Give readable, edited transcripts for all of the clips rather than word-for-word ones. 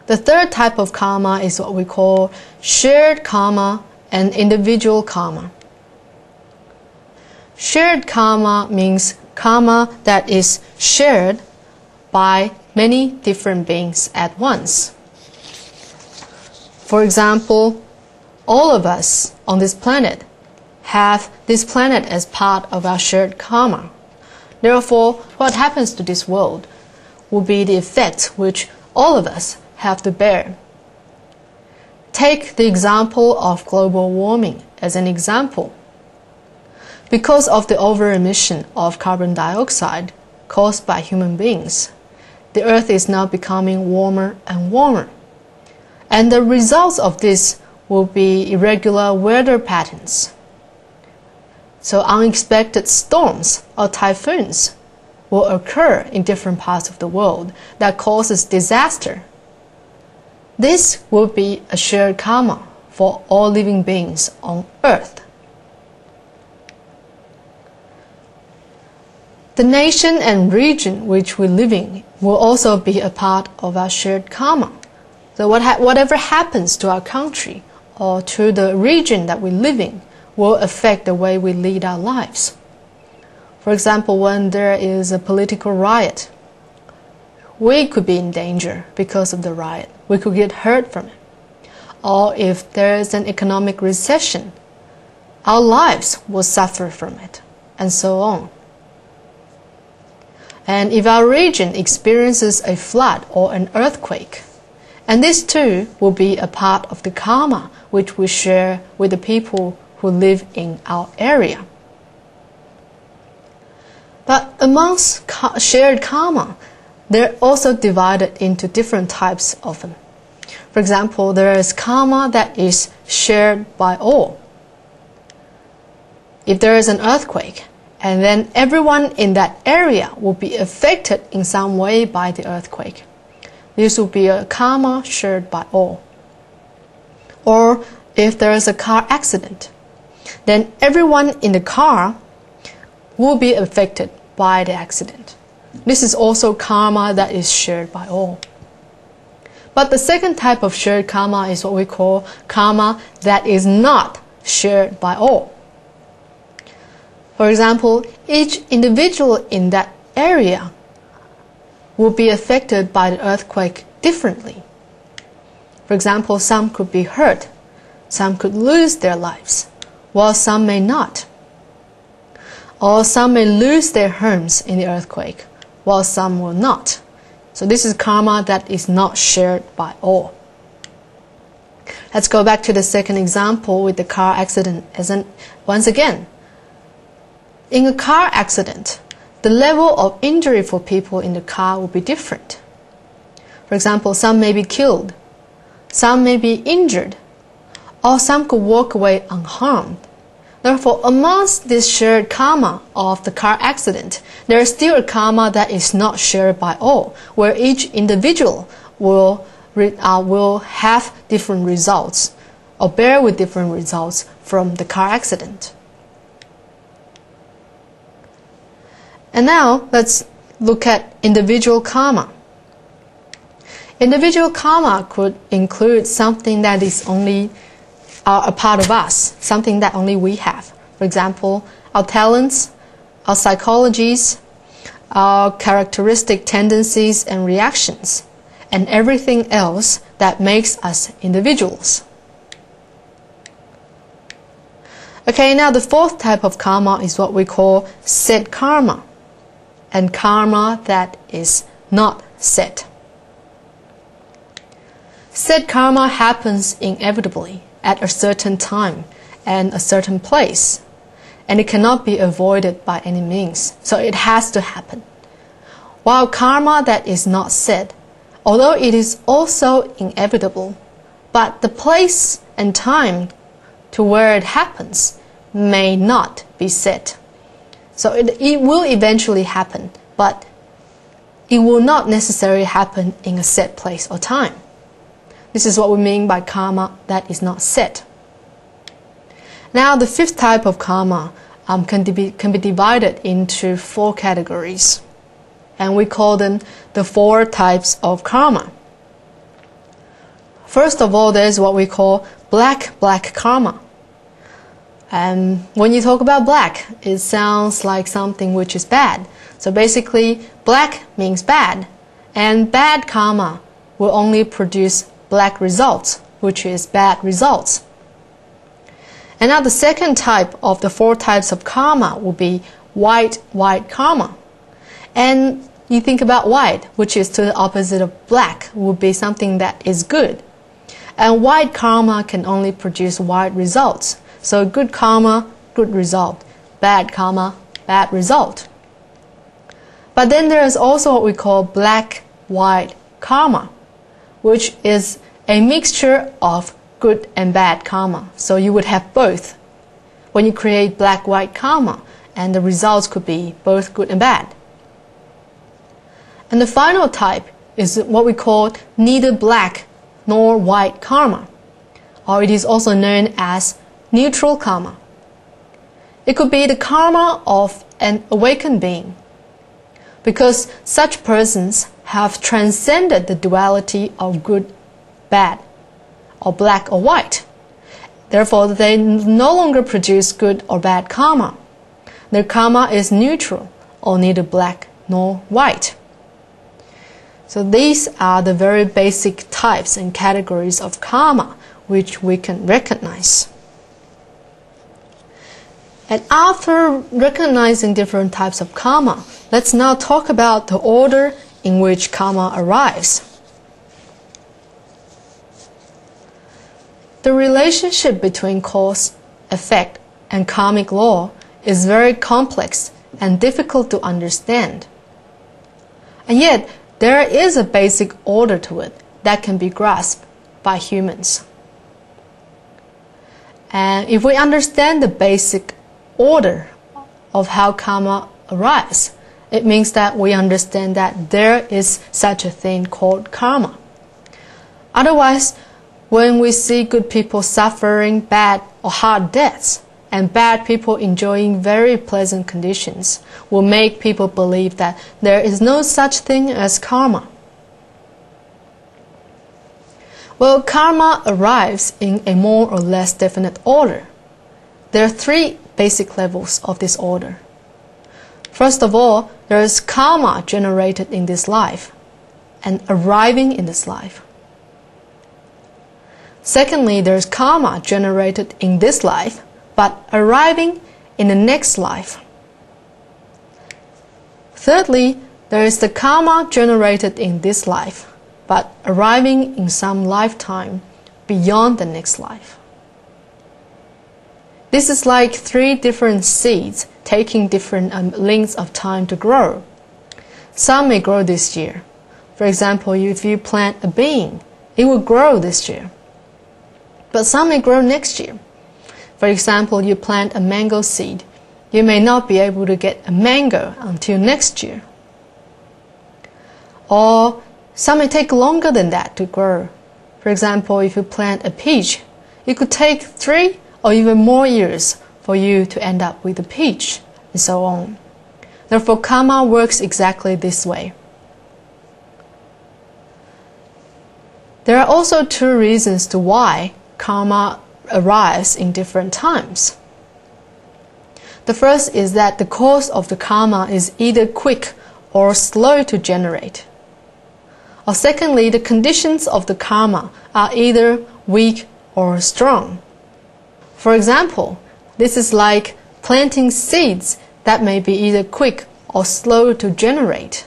The third type of karma is what we call shared karma and individual karma. Shared karma means karma that is shared by many different beings at once. For example, all of us on this planet have this planet as part of our shared karma. Therefore, what happens to this world will be the effect which all of us have to bear. Take the example of global warming as an example. Because of the over-emission of carbon dioxide caused by human beings, the Earth is now becoming warmer and warmer. And the results of this will be irregular weather patterns. So unexpected storms or typhoons will occur in different parts of the world that causes disaster. This will be a shared karma for all living beings on Earth. The nation and region which we live in will also be a part of our shared karma. So whatever happens to our country or to the region that we live in will affect the way we lead our lives. For example, when there is a political riot, we could be in danger because of the riot. We could get hurt from it. Or if there is an economic recession, our lives will suffer from it, and so on. And if our region experiences a flood or an earthquake, and this too will be a part of the karma which we share with the people who live in our area. But amongst shared karma, they're also divided into different types of them. For example, there is karma that is shared by all. If there is an earthquake, and then everyone in that area will be affected in some way by the earthquake, this will be a karma shared by all. Or if there is a car accident, then everyone in the car will be affected by the accident. This is also karma that is shared by all. But the second type of shared karma is what we call karma that is not shared by all. For example, each individual in that area will be affected by the earthquake differently. For example, some could be hurt, some could lose their lives, while some may not. Or some may lose their homes in the earthquake, while some will not. So this is karma that is not shared by all. Let's go back to the second example with the car accident. Once again, in a car accident, the level of injury for people in the car will be different. For example, some may be killed, some may be injured, or some could walk away unharmed. Therefore, amongst this shared karma of the car accident, there is still a karma that is not shared by all, where each individual will have different results or bear with different results from the car accident. And now, let's look at individual karma. Individual karma could include something that is only a part of us, something that only we have. For example, our talents, our psychologies, our characteristic tendencies and reactions, and everything else that makes us individuals. Okay, now the fourth type of karma is what we call set karma, and karma that is not set. Set karma happens inevitably at a certain time and a certain place, and it cannot be avoided by any means, so it has to happen. While karma that is not set, although it is also inevitable, but the place and time to where it happens may not be set. So it will eventually happen, but it will not necessarily happen in a set place or time. This is what we mean by karma that is not set. Now, the fifth type of karma can be divided into 4 categories, and we call them the 4 types of karma. First of all, there's what we call black karma. And when you talk about black, it sounds like something which is bad. So basically, black means bad, and bad karma will only produce black results, which is bad results. And now the second type of the 4 types of karma will be white karma. And you think about white, which is to the opposite of black, would be something that is good. And white karma can only produce white results. So good karma, good result. Bad karma, bad result. But then there is also what we call black-white karma, which is a mixture of good and bad karma. So you would have both when you create black-white karma, and the results could be both good and bad. And the final type is what we call neither black nor white karma, or it is also known as neutral karma. It could be the karma of an awakened being, because such persons have transcended the duality of good, bad, or black or white. Therefore, they no longer produce good or bad karma. Their karma is neutral, or neither black nor white. So these are the very basic types and categories of karma which we can recognize. And after recognizing different types of karma, let's now talk about the order in which karma arrives. The relationship between cause, effect, and karmic law is very complex and difficult to understand. And yet, there is a basic order to it that can be grasped by humans. And if we understand the basic order of how karma arrives, it means that we understand that there is such a thing called karma. Otherwise, when we see good people suffering bad or hard deaths, and bad people enjoying very pleasant conditions, will make people believe that there is no such thing as karma. Well, karma arrives in a more or less definite order. There are 3 basic levels of this order. First of all, there is karma generated in this life and arriving in this life. Secondly, there is karma generated in this life but arriving in the next life. Thirdly, there is the karma generated in this life, but arriving in some lifetime beyond the next life. This is like 3 different seeds taking different lengths of time to grow. Some may grow this year. For example, if you plant a bean, it will grow this year. But some may grow next year. For example, you plant a mango seed. You may not be able to get a mango until next year. Or some may take longer than that to grow. For example, if you plant a peach, it could take 3 or even more years for you to end up with a peach, and so on. Therefore, karma works exactly this way. There are also 2 reasons to why karma arrives in different times. The first is that the cause of the karma is either quick or slow to generate. Or secondly, the conditions of the karma are either weak or strong. For example, this is like planting seeds that may be either quick or slow to generate.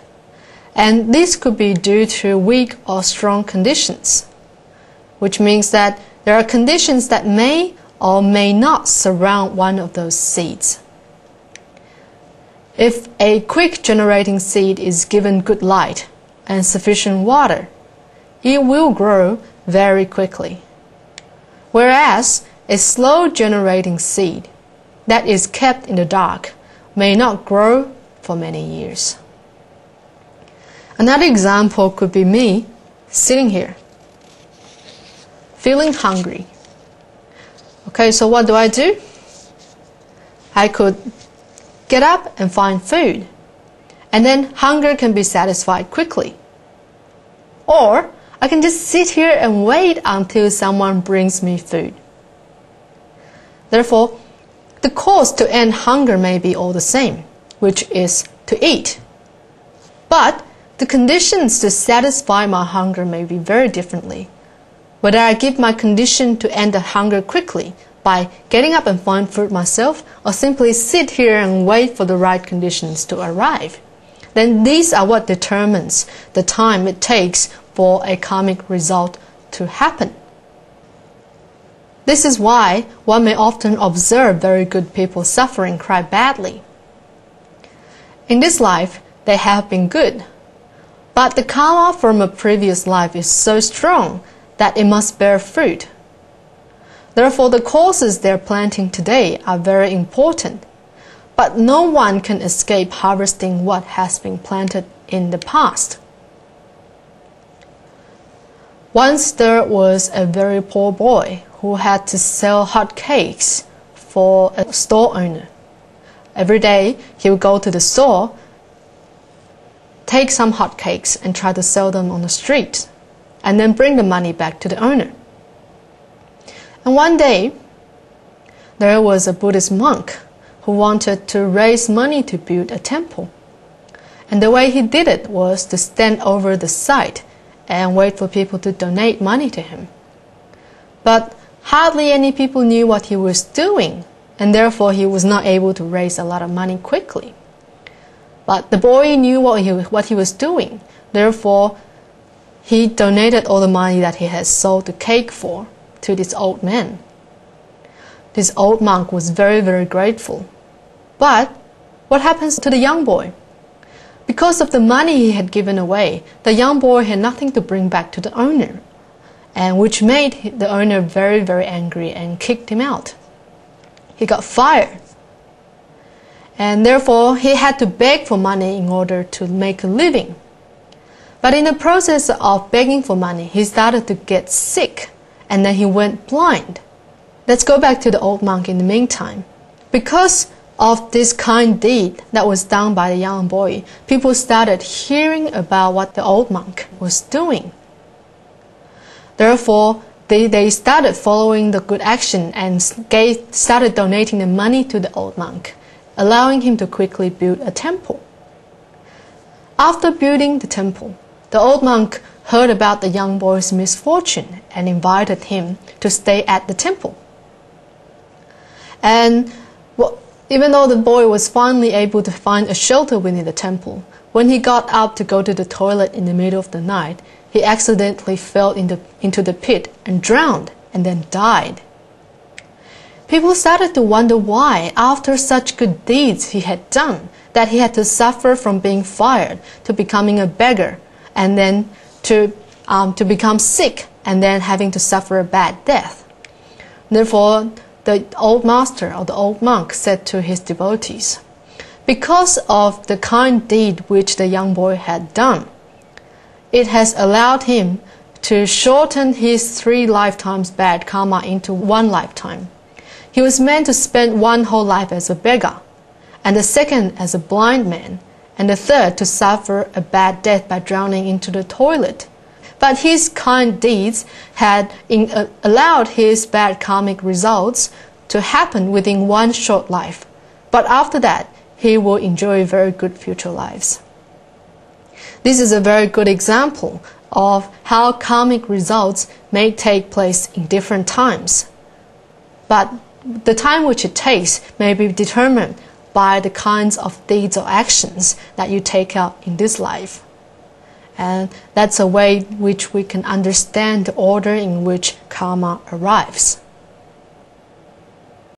And this could be due to weak or strong conditions, which means that there are conditions that may or may not surround one of those seeds. If a quick generating seed is given good light and sufficient water, it will grow very quickly. Whereas a slow generating seed that is kept in the dark may not grow for many years. Another example could be me sitting here, feeling hungry. Okay, so what do? I could get up and find food, and then hunger can be satisfied quickly. Or I can just sit here and wait until someone brings me food. Therefore, the cause to end hunger may be all the same, which is to eat. But the conditions to satisfy my hunger may be very differently. Whether I give my condition to end the hunger quickly by getting up and find food myself, or simply sit here and wait for the right conditions to arrive, then these are what determines the time it takes for a karmic result to happen. This is why one may often observe very good people suffering quite badly. In this life, they have been good, but the karma from a previous life is so strong that it must bear fruit. Therefore, the causes they're planting today are very important, but no one can escape harvesting what has been planted in the past. Once there was a very poor boy who had to sell hot cakes for a store owner. Every day he would go to the store, take some hot cakes and try to sell them on the street, and then bring the money back to the owner. And one day there was a Buddhist monk who wanted to raise money to build a temple. And the way he did it was to stand over the site and wait for people to donate money to him. But hardly any people knew what he was doing, and therefore he was not able to raise a lot of money quickly. But the boy knew what he was doing, therefore he donated all the money that he had sold the cake for to this old man. This old monk was very, very grateful. But what happens to the young boy? Because of the money he had given away, the young boy had nothing to bring back to the owner, and which made the owner very, very angry and kicked him out. He got fired. And therefore, he had to beg for money in order to make a living. But in the process of begging for money, he started to get sick, and then he went blind. Let's go back to the old monk in the meantime. Because of this kind deed that was done by the young boy, people started hearing about what the old monk was doing. Therefore, they started following the good action and started donating the money to the old monk, allowing him to quickly build a temple. After building the temple, the old monk heard about the young boy's misfortune and invited him to stay at the temple. And even though the boy was finally able to find a shelter within the temple, when he got up to go to the toilet in the middle of the night, he accidentally fell into the pit and drowned and then died. People started to wonder why, after such good deeds he had done, that he had to suffer from being fired to becoming a beggar, and then to become sick, and then having to suffer a bad death. Therefore, the old master or the old monk said to his devotees, because of the kind deed which the young boy had done, it has allowed him to shorten his 3 lifetimes bad karma into 1 lifetime. He was meant to spend 1 whole life as a beggar, and the second as a blind man, and the third to suffer a bad death by drowning into the toilet. But his kind deeds had allowed his bad karmic results to happen within 1 short life. But after that, he will enjoy very good future lives. This is a very good example of how karmic results may take place in different times. But the time which it takes may be determined by the kinds of deeds or actions that you take out in this life. And that's a way in which we can understand the order in which karma arrives.